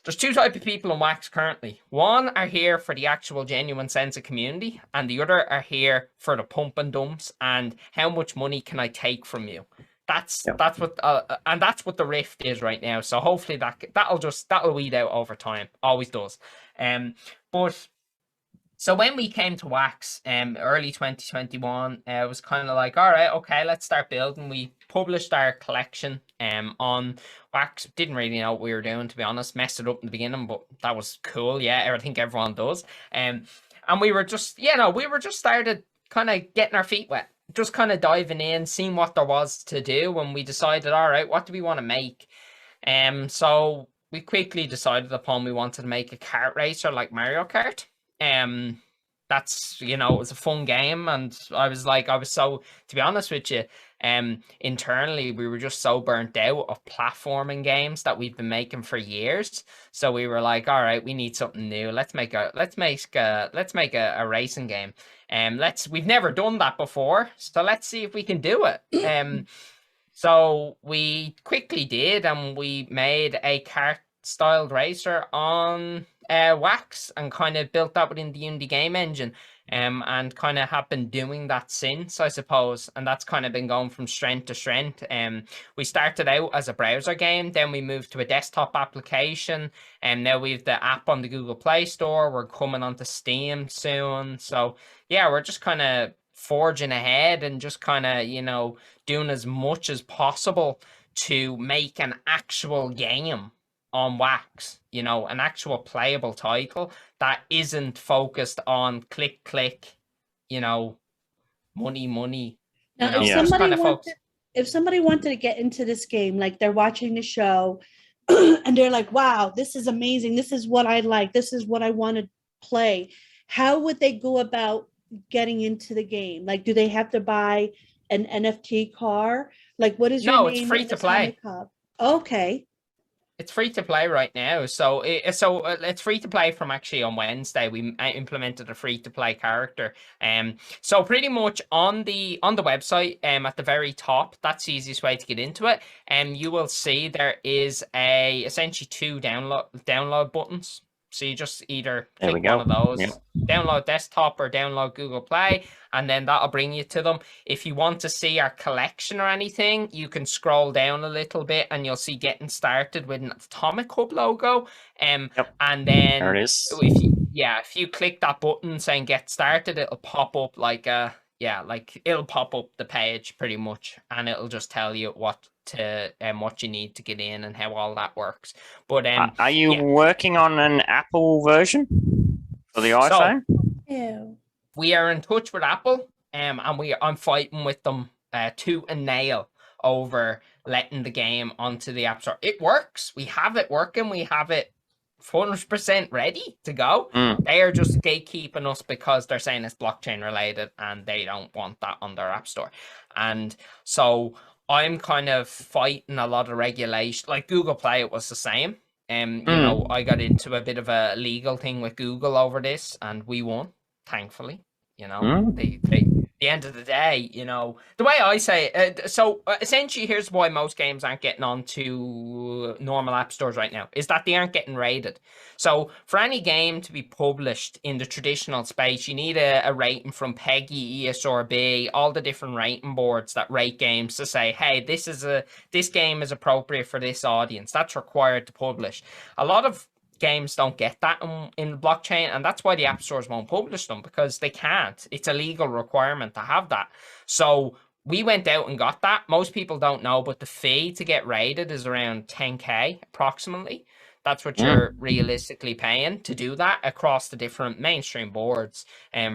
There's two types of people in Wax currently. One are here for the actual genuine sense of community, and the other are here for the pump and dumps and how much money can I take from you. That's what the rift is right now. So hopefully that'll weed out over time. Always does. But so when we came to Wax, early 2021, it was kind of like, all right, okay, let's start building. We published our collection on Wax. Didn't really know what we were doing, to be honest. Messed it up in the beginning, but that was cool. Yeah, I think everyone does. And we were just, started kind of getting our feet wet, just kind of diving in, seeing what there was to do. And we decided, all right, what do we want to make? So we quickly decided upon we wanted to make a kart racer like Mario Kart. That's, you know, it was a fun game, and to be honest with you, internally we were just so burnt out of platforming games that we've been making for years. So we were like, all right, we need something new. Let's make a racing game. We've never done that before, so let's see if we can do it. So we quickly did, and we made a kart styled racer on Wax, and kind of built that within the Unity game engine, and kind of have been doing that since, I suppose. And that's kind of been going from strength to strength. We started out as a browser game, then we moved to a desktop application, and now we've the app on the Google Play Store. We're coming onto Steam soon. So yeah, we're just kind of forging ahead and just kind of, you know, doing as much as possible to make an actual game on Wax, you know, an actual playable title that isn't focused on click, you know, money. Now, you know, if somebody wanted to get into this game, like they're watching the show and they're like, wow, this is amazing. This is what I like. This is what I want to play. How would they go about getting into the game? Like, do they have to buy an NFT car? Like, what is your name? No, it's free to play. Okay. It's free to play right now. So it's free to play from actually on Wednesday. We implemented a free to play character. So pretty much on the website, at the very top, that's the easiest way to get into it. You will see there is essentially two download buttons. So you just either There we click one go. of those, Yep. download desktop or download Google Play, and then that'll bring you to them. If you want to see our collection or anything, you can scroll down a little bit and you'll see getting started with an Atomic Hub logo. Yep. And then There it is. if you click that button saying get started, it'll pop up like it'll pop up the page pretty much, and it'll just tell you what you need to get in and how all that works. But Are you working on an Apple version for the iPhone? Ew. we are in touch with Apple, and I'm fighting with them tooth and nail over letting the game onto the App Store. It works. We have it working. We have it 100% ready to go. They are just gatekeeping us because they're saying it's blockchain related and they don't want that on their App Store. And so I'm kind of fighting a lot of regulation. Like Google Play, it was the same. You know, I got into a bit of a legal thing with Google over this, and we won, thankfully. You know, the end of the day, you know, the way I say it, essentially here's why most games aren't getting onto normal app stores right now, is that they aren't getting rated. So for any game to be published in the traditional space, you need a rating from PEGI, ESRB, all the different rating boards that rate games to say, hey, this game is appropriate for this audience. That's required to publish. A lot of games don't get that in blockchain, and that's why the app stores won't publish them, because they can't. It's a legal requirement to have that. So we went out and got that. Most people don't know, but the fee to get rated is around 10k approximately. That's what you're realistically paying to do that across the different mainstream boards.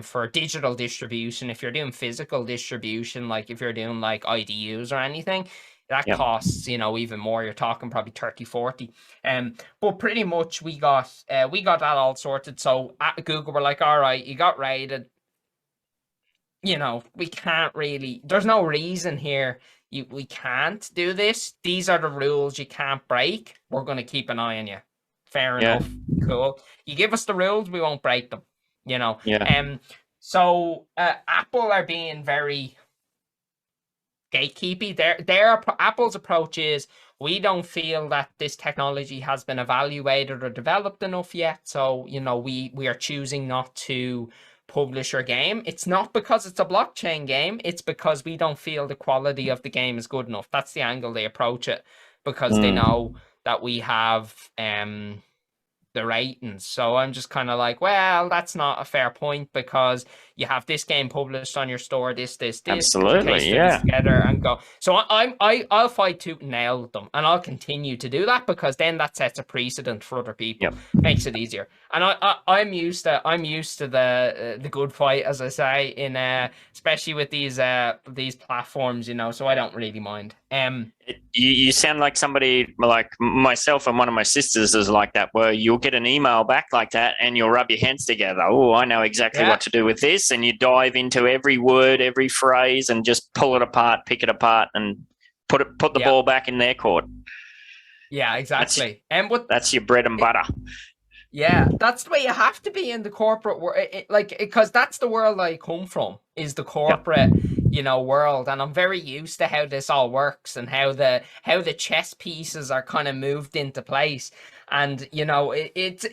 For digital distribution, if you're doing physical distribution, like if you're doing like IDUs or anything, that costs, you know, even more. You're talking probably 30, 40. But pretty much we got that all sorted. So at Google, we're like, all right, you got rated. You know, we can't really, there's no reason here. We can't do this. These are the rules you can't break. We're going to keep an eye on you. Fair enough. Cool. You give us the rules, we won't break them, you know. So Apple are being very gatekeepy. Apple's approach is, we don't feel that this technology has been evaluated or developed enough yet, so you know we are choosing not to publish our game. It's not because it's a blockchain game, it's because we don't feel the quality of the game is good enough. That's the angle they approach it, because they know that we have the ratings. So I'm just kind of like, well, that's not a fair point, because you have this game published on your store, this, absolutely, yeah, together and go. So I'll fight tooth and nail with them, and I'll continue to do that, because then that sets a precedent for other people. Makes it easier. And I'm used to the good fight, as I say, in especially with these platforms, you know. So I don't really mind. You sound like somebody like myself, and one of my sisters is like that, where you'll get an email back like that and you'll rub your hands together. Oh, I know exactly what to do with this. And you dive into every word, every phrase, and just pull it apart, pick it apart, and put the ball back in their court. Yeah, exactly. That's your bread and butter. Yeah, that's the way you have to be in the corporate world, because that's the world I come from, is the corporate, you know, world, and I'm very used to how this all works and how the chess pieces are kind of moved into place. And you know, it's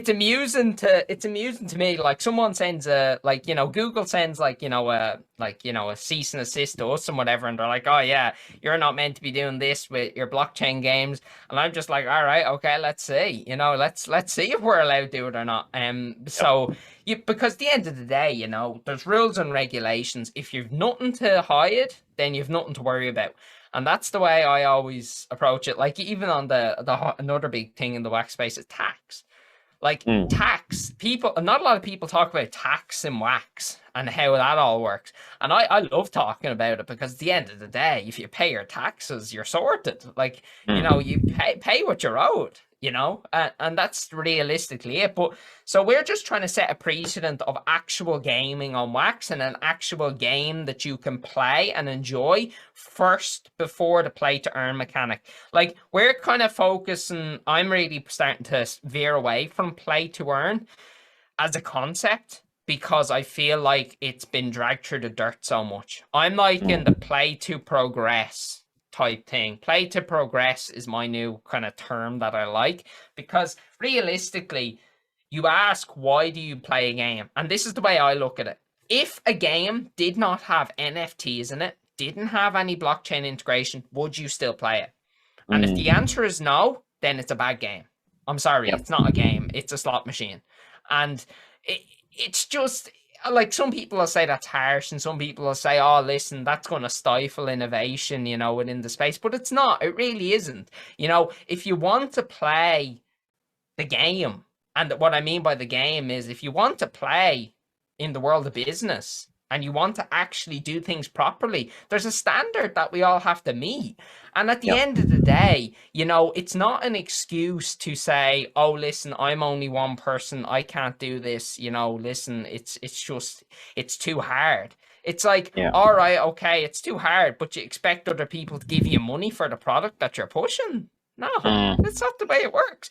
amusing to me. Like someone sends Google sends a cease and assist to us and whatever, and they're like, oh yeah, you're not meant to be doing this with your blockchain games. And I'm just like, all right, okay, let's see, you know, let's see if we're allowed to do it or not. So because at the end of the day, you know, there's rules and regulations. If you've nothing to hide, then you've nothing to worry about. And that's the way I always approach it. Like even on another big thing in the Wax space is tax. Like tax, not a lot of people talk about tax in Wax and how that all works. And I love talking about it, because at the end of the day, if you pay your taxes, you're sorted. Like, you know, you pay what you're owed, you know, and that's realistically it. But so we're just trying to set a precedent of actual gaming on Wax, and an actual game that you can play and enjoy first before the play to earn mechanic. Like we're kind of focusing, I'm really starting to veer away from play to earn as a concept, because I feel like it's been dragged through the dirt so much. I'm like in the play to progress type thing. Play to progress is my new kind of term that I like, because realistically, you ask, why do you play a game? And this is the way I look at it. If a game did not have NFTs in it, didn't have any blockchain integration, would you still play it? And if the answer is no, then it's a bad game. I'm sorry, it's not a game. It's a slot machine. And it's just, like, some people will say that's harsh, and some people will say, oh, listen, that's going to stifle innovation, you know, within the space. But it's not. It really isn't. You know, if you want to play the game, and what I mean by the game is, if you want to play in the world of business and you want to actually do things properly, there's a standard that we all have to meet. And at the end of the day, you know, it's not an excuse to say, oh, listen, I'm only one person, I can't do this. You know, listen, it's just, it's too hard. It's like, all right, okay, it's too hard, but you expect other people to give you money for the product that you're pushing? No, that's not the way it works.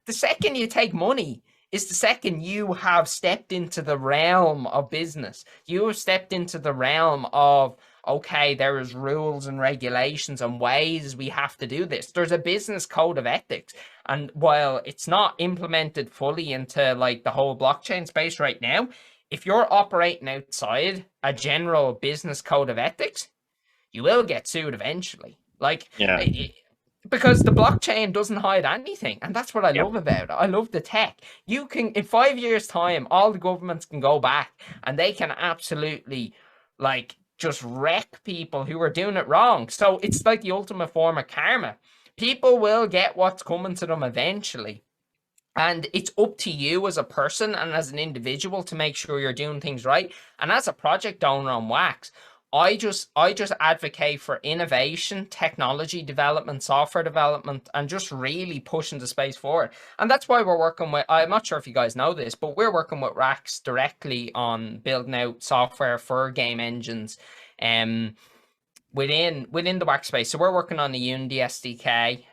The second you take money is the second you have stepped into the realm of business. You have stepped into the realm of, okay, there is rules and regulations and ways we have to do this. There's a business code of ethics. And while it's not implemented fully into like the whole blockchain space right now, if you're operating outside a general business code of ethics, you will get sued eventually. Like, because the blockchain doesn't hide anything. And that's what I love about it. I love the tech. You can, in 5 years' time, all the governments can go back and they can absolutely, like, just wreck people who are doing it wrong. So it's like the ultimate form of karma. People will get what's coming to them eventually. And it's up to you as a person and as an individual to make sure you're doing things right. And as a project owner on Wax, I just advocate for innovation, technology development, software development, and just really pushing the space forward. And that's why we're working with, I'm not sure if you guys know this, but we're working with Wax directly on building out software for game engines within the Wax space. So we're working on the Unity SDK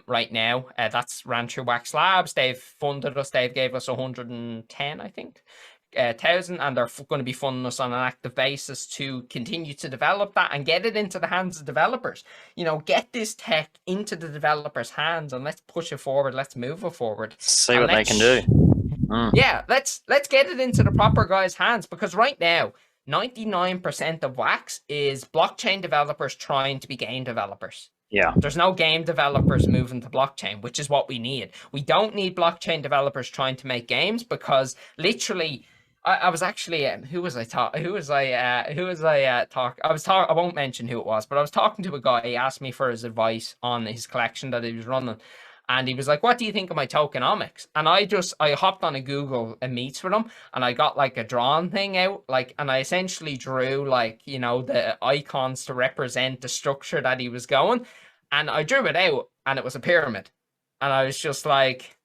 right now. That's ran through Wax Labs. They've funded us. They've gave us 110, I think. 1,000, and they're going to be funding us on an active basis to continue to develop that and get it into the hands of developers. You know, get this tech into the developers' hands and let's push it forward. Let's move it forward. See what they can do. Yeah, let's get it into the proper guys' hands, because right now 99% of Wax is blockchain developers trying to be game developers. Yeah. There's no game developers moving to blockchain, which is what we need. We don't need blockchain developers trying to make games, because literally I was actually I won't mention who it was, but I was talking to a guy. He asked me for his advice on his collection that he was running, and he was like, what do you think of my tokenomics? And I hopped on a Google Meets with him, and I got like a drawn thing out, like, and I essentially drew, like, you know, the icons to represent the structure that he was going, and I drew it out, and it was a pyramid, and I was just like,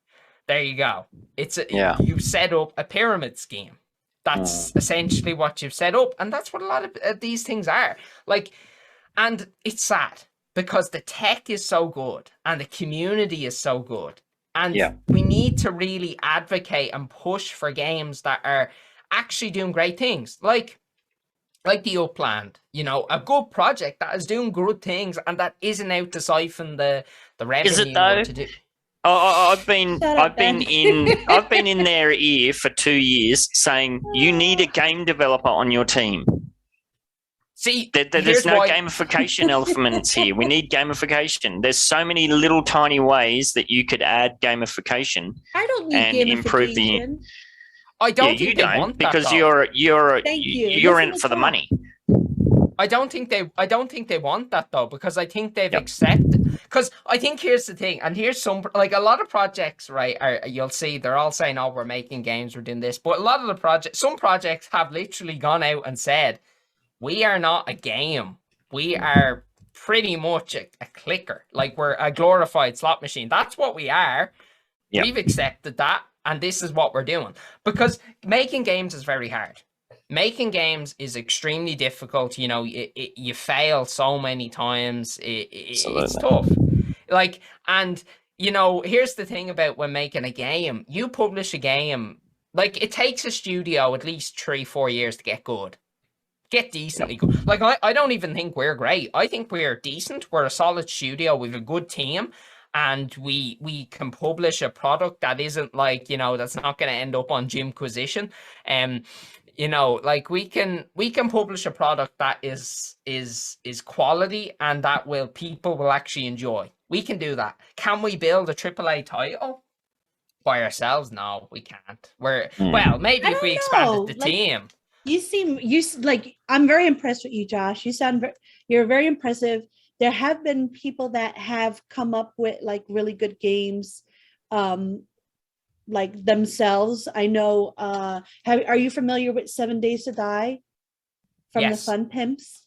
there you go. You've set up a pyramid scheme. That's essentially what you've set up. And that's what a lot of these things are. Like, and it's sad because the tech is so good and the community is so good. And we need to really advocate and push for games that are actually doing great things. Like the Upland, you know, a good project that is doing good things and that isn't out to siphon the revenue. Is it though? I've been in their ear for 2 years saying you need a game developer on your team. See, there's no gamification elements here. We need gamification. There's so many little tiny ways that you could add gamification. I don't need and gamification. Improve the. I don't think you they don't want that, because though. you're in it for the money. I don't think they want that though, because I think they've accepted. Because I think here's the thing, and here's some, like, a lot of projects, right? You'll see they're all saying, "Oh, we're making games, we're doing this," but a lot of some projects have literally gone out and said, "We are not a game. We are pretty much a clicker. Like, we're a glorified slot machine. That's what we are. Yep. We've accepted that, and this is what we're doing." Because making games is very hard. Making games is extremely difficult. You know, you fail so many times. It's tough. Like, and, you know, here's the thing about when making a game. You publish a game, like, it takes a studio at least 3-4 years to get good. get decently good. Like I don't even think we're great. I think we're decent. We're a solid studio. We've a good team, and we can publish a product that isn't like, you know, that's not going to end up on Jimquisition. You know, like we can publish a product that is quality and that people will actually enjoy. We can do that. Can we build a AAA title by ourselves? No, we can't. Well, maybe if we expanded the team. You like, I'm very impressed with you, Josh. You're very impressive. There have been people that have come up with like really good games, like themselves. I know. Are you familiar with 7 Days to Die from Yes. the Fun Pimps?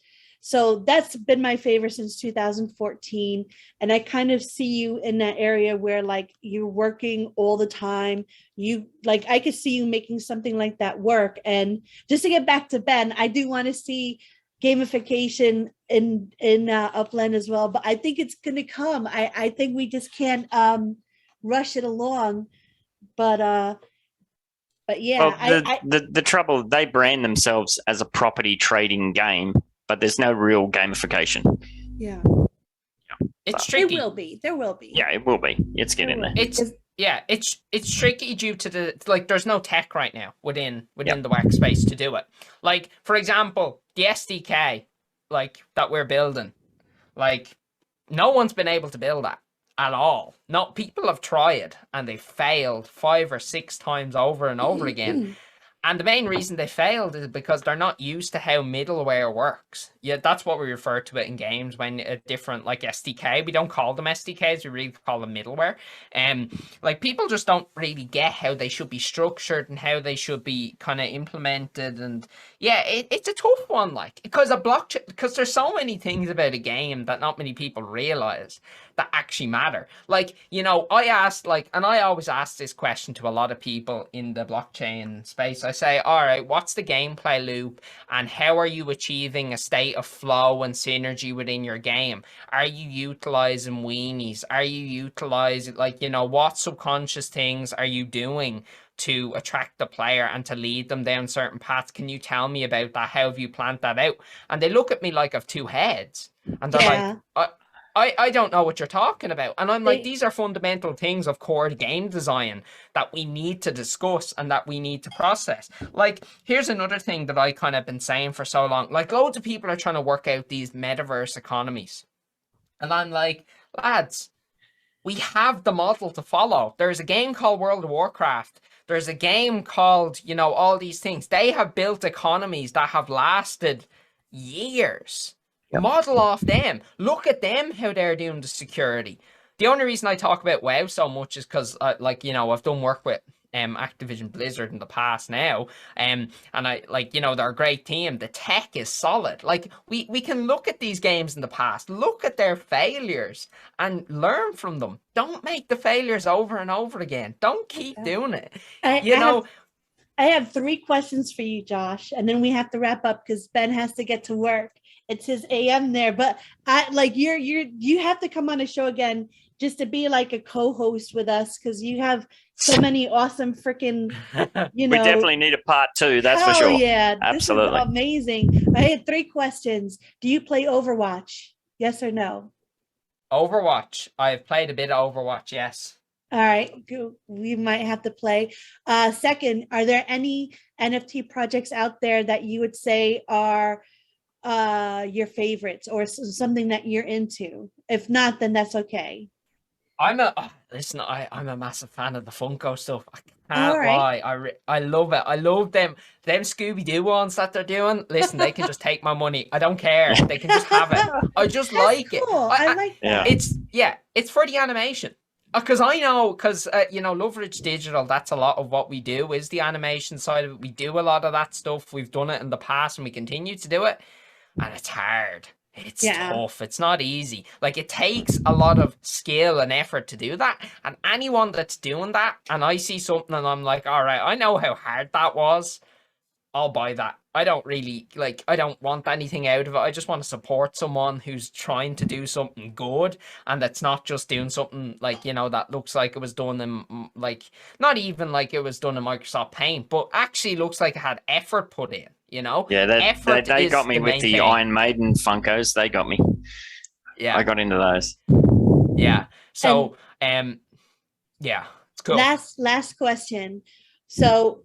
So that's been my favorite since 2014. And I kind of see you in that area where like you're working all the time. I could see you making something like that work. And just to get back to Ben, I do want to see gamification in Upland as well, but I think it's going to come. I think we just can't rush it along. But yeah, well, the trouble, they brand themselves as a property trading game, but there's no real gamification. Yeah. It's tricky. There will be. Yeah, it will be. It's getting there. It's tricky due to there's no tech right now within the Wax space to do it. Like, for example, the SDK like that we're building, like no one's been able to build that at all. No, people have tried and they failed 5 or 6 times over and over again. And the main reason they failed is because they're not used to how middleware works. Yeah, that's what we refer to it in games when a different, like SDK. We don't call them SDKs, we really call them middleware. Like people just don't really get how they should be structured and how they should be kind of implemented. And yeah, it's a tough one, like, because a blockchain, because there's so many things about a game that not many people realize that actually matter. Like, you know, I asked, like, and I always ask this question to a lot of people in the blockchain space. I say, all right, what's the gameplay loop and how are you achieving a state of flow and synergy within your game? Are you utilizing weenies? Are you utilizing, like, you know, what subconscious things are you doing to attract the player and to lead them down certain paths? Can you tell me about that? How have you planned that out? And they look at me like I've 2 heads. And they're like, I don't know what you're talking about. And I'm like, these are fundamental things of core game design that we need to discuss and that we need to process. Like, here's another thing that I kind of been saying for so long. Like, loads of people are trying to work out these metaverse economies. And I'm like, lads, we have the model to follow. There's a game called World of Warcraft. There's a game called, you know, all these things. They have built economies that have lasted years. Model off them. Look at them, how they're doing the security. The only reason I talk about WoW so much is because, like, you know, I've done work with Activision Blizzard in the past now, and I, like, you know, they're a great team. The tech is solid. Like, we can look at these games in the past, look at their failures, and learn from them. Don't make the failures over and over again. Don't keep doing it. I have 3 questions for you, Josh, and then we have to wrap up because Ben has to get to work. It's his AM there, but I like you have to come on a show again just to be like a co-host with us because you have so many awesome freaking, you know. We definitely need a part 2. That's for sure. Yeah, absolutely, this is amazing. I had 3 questions. Do you play Overwatch? Yes or no? Overwatch. I've played a bit of Overwatch. Yes. All right, we might have to play. Second, are there any NFT projects out there that you would say are your favorites or something that you're into? If not, then that's okay. I'm a massive fan of the Funko stuff. I can't lie. I love it. I love them Scooby-Doo ones that they're doing. Listen, they can just take my money. I don't care. They can just have it. I just like it. I like that. It's for the animation. Because I know, you know, Loveridge Digital, that's a lot of what we do is the animation side of it. We do a lot of that stuff. We've done it in the past and we continue to do it. And it's hard. It's tough. It's not easy. Like, it takes a lot of skill and effort to do that. And anyone that's doing that, and I see something and I'm like, all right, I know how hard that was, I'll buy that. I don't really, like, I don't want anything out of it. I just want to support someone who's trying to do something good and that's not just doing something, like, you know, that looks like it was done in, like, not even like it was done in Microsoft Paint, but actually looks like it had effort put in. you know? Yeah, they is got me with main the thing. Iron Maiden Funkos. They got me. Yeah. I got into those. Yeah. So, yeah, it's cool. Last question. So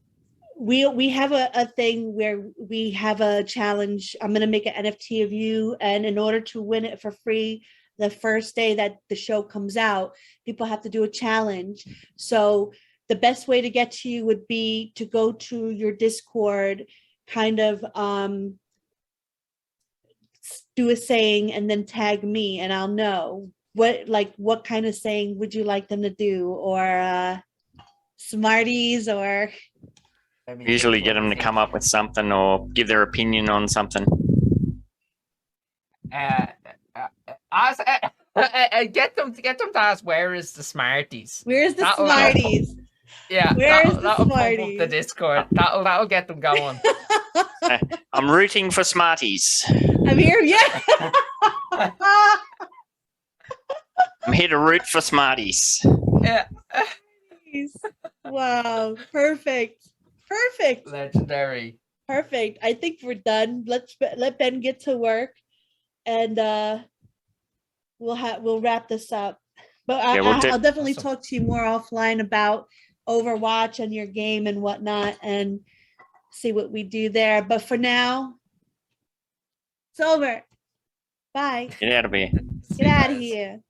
we have a thing where we have a challenge. I'm gonna make an NFT of you, and in order to win it for free the first day that the show comes out, people have to do a challenge. So the best way to get to you would be to go to your Discord, kind of do a saying and then tag me, and I'll know what kind of saying would you like them to do, or Smarties, or Usually get them to come up with something or give their opinion on something. Get them to ask, where is the Smarties? Where's the That'll- Smarties? Yeah, Where's the that'll pump up Smarties? the Discord. That'll get them going. I'm rooting for Smarties. I'm here, yeah. I'm here to root for Smarties. Yeah, Wow, perfect. legendary. Perfect. I think we're done. Let Ben get to work, and we'll wrap this up. But I'll definitely talk to you more offline about Overwatch and your game and whatnot, and see what we do there. But for now, it's over. Bye. Get out of here. Get out of here.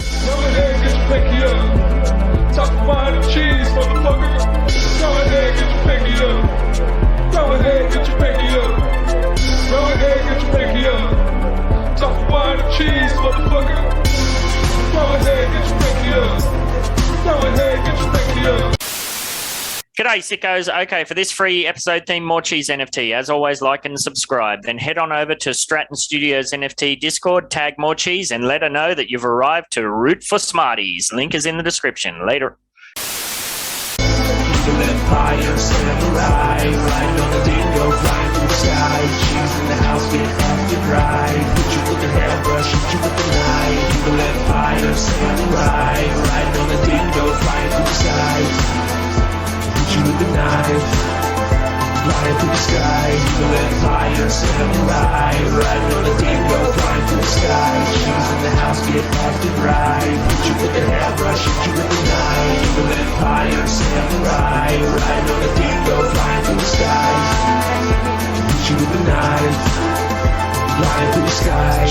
Go ahead, get your pinky up. Talk wine and cheese, motherfucker. Go ahead, get your pinky up. Go ahead, get your pinky up. Go ahead, get your pinky up. Talk wine and cheese, motherfucker. Go ahead, get your pinky up. Go ahead, get your pinky up. G'day, sickos. Okay, for this free episode theme Morecheeese NFT, as always, like and subscribe. Then head on over to Stratton Studios NFT Discord, tag Morecheeese, and let her know that you've arrived to root for Smarties. Link is in the description. Later. Empire, samurai, riding on the dingo, flying through the sky. Cheese in the house, get off your drive. Hit you with the hairbrush, hit you with the knife. Evil Empire, samurai, riding on the dingo, flying through the sky. Hit you with the knife, flying through the sky. Evil Empire, samurai, riding on the dingo, flying through the sky. Cheese in the house, get off your drive. Hit you with the hairbrush, hit you with the knife. Evil Empire, samurai, riding on the dingo, flying through the sky. Hit you with the knife, flying through the sky.